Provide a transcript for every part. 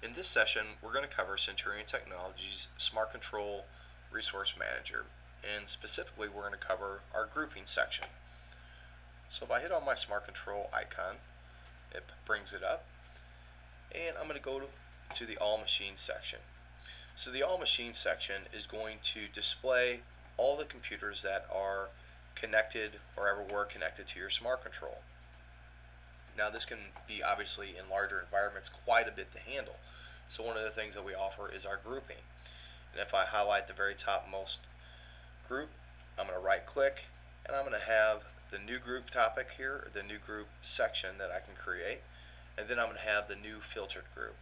In this session, we're going to cover Centurion Technologies Smart Control Resource Manager, and specifically we're going to cover our grouping section. So if I hit on my Smart Control icon, it brings it up, and I'm going to go to the All Machines section. So the All Machines section is going to display all the computers that are connected or ever were connected to your Smart Control. Now this can be obviously in larger environments quite a bit to handle. So one of the things that we offer is our grouping. And if I highlight the very topmost group, I'm going to right click and I'm going to have the new group topic here, or the new group section that I can create, and then I'm going to have the new filtered group.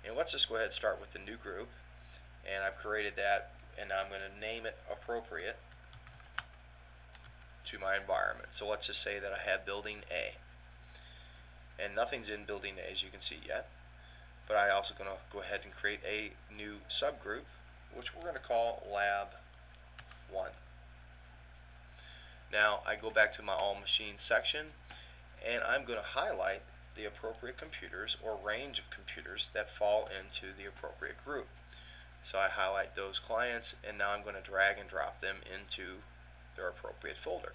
And let's just go ahead and start with the new group, and I've created that, and I'm going to name it appropriate to my environment. So let's just say that I have building A, and nothing's in building A as you can see yet, but I'm also going to go ahead and create a new subgroup which we're going to call Lab 1. Now I go back to my All Machines section, and I'm going to highlight the appropriate computers or range of computers that fall into the appropriate group. So I highlight those clients, and now I'm going to drag and drop them into their appropriate folder.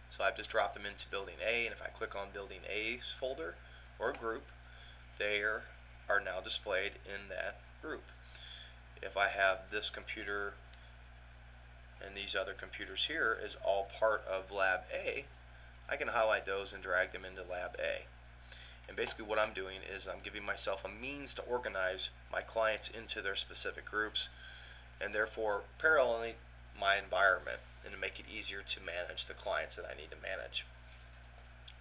So I've just dropped them into building A, and if I click on building A's folder or group, they are now displayed in that group. If I have this computer and these other computers here as all part of Lab A, I can highlight those and drag them into Lab A. And basically what I'm doing is I'm giving myself a means to organize my clients into their specific groups, and therefore paralleling my environment, and to make it easier to manage the clients that I need to manage.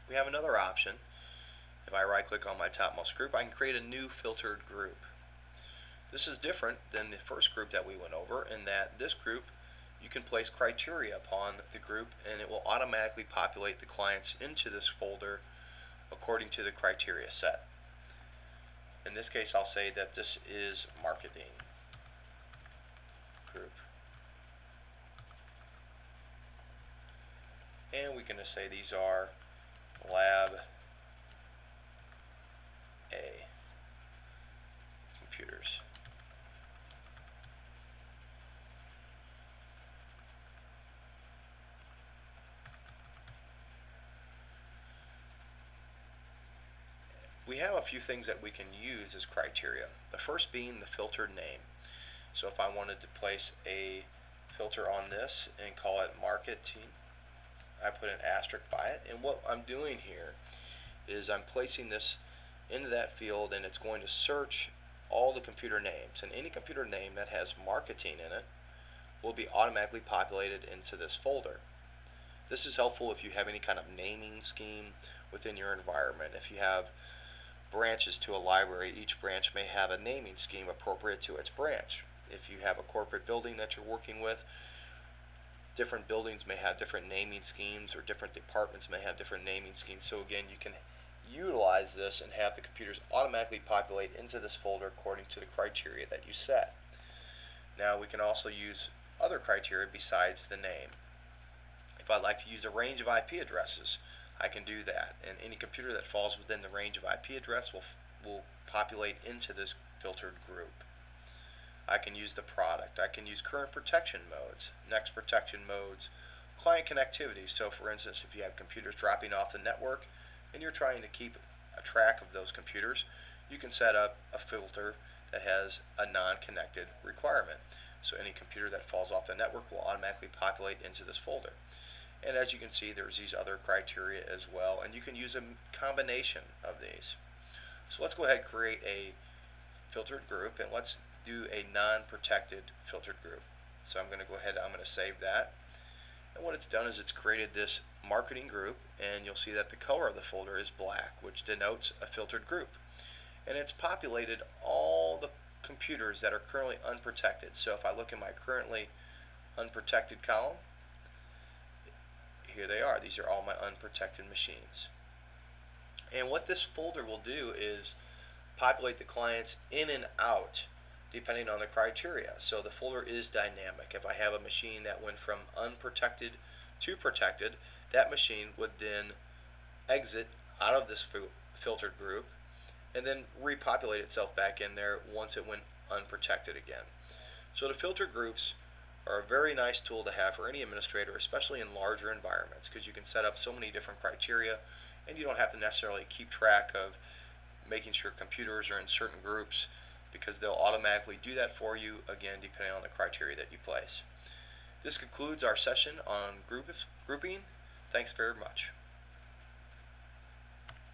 We have another option. If I right click on my topmost group, I can create a new filtered group. This is different than the first group that we went over, in that this group you can place criteria upon the group, and it will automatically populate the clients into this folder according to the criteria set. In this case, I'll say that this is marketing group, and we can just say these are Lab A computers. We have a few things that we can use as criteria. The first being the filtered name. So if I wanted to place a filter on this and call it marketing, I put an asterisk by it, and what I'm doing here is I'm placing this into that field, and it's going to search all the computer names, and any computer name that has marketing in it will be automatically populated into this folder. This is helpful if you have any kind of naming scheme within your environment. If you have branches to a library, each branch may have a naming scheme appropriate to its branch. If you have a corporate building that you're working with, different buildings may have different naming schemes, or different departments may have different naming schemes. So again, you can utilize this and have the computers automatically populate into this folder according to the criteria that you set. Now we can also use other criteria besides the name. If I'd like to use a range of IP addresses, I can do that, and any computer that falls within the range of IP address will populate into this filtered group. I can use the product. I can use current protection modes, next protection modes, client connectivity. So for instance, if you have computers dropping off the network and you're trying to keep a track of those computers, you can set up a filter that has a non-connected requirement. So any computer that falls off the network will automatically populate into this folder. And as you can see, there's these other criteria as well, and you can use a combination of these. So let's go ahead and create a filtered group, and let's do a non-protected filtered group. So I'm going to go ahead, I'm going to save that, and what it's done is it's created this marketing group, and you'll see that the color of the folder is black, which denotes a filtered group, and it's populated all the computers that are currently unprotected. So if I look in my currently unprotected column, here they are. These are all my unprotected machines. And what this folder will do is populate the clients in and out depending on the criteria. So the folder is dynamic. If I have a machine that went from unprotected to protected, that machine would then exit out of this filtered group, and then repopulate itself back in there once it went unprotected again. So the filter groups are a very nice tool to have for any administrator, especially in larger environments, because you can set up so many different criteria and you don't have to necessarily keep track of making sure computers are in certain groups, because they'll automatically do that for you, again, depending on the criteria that you place. This concludes our session on grouping. Thanks very much.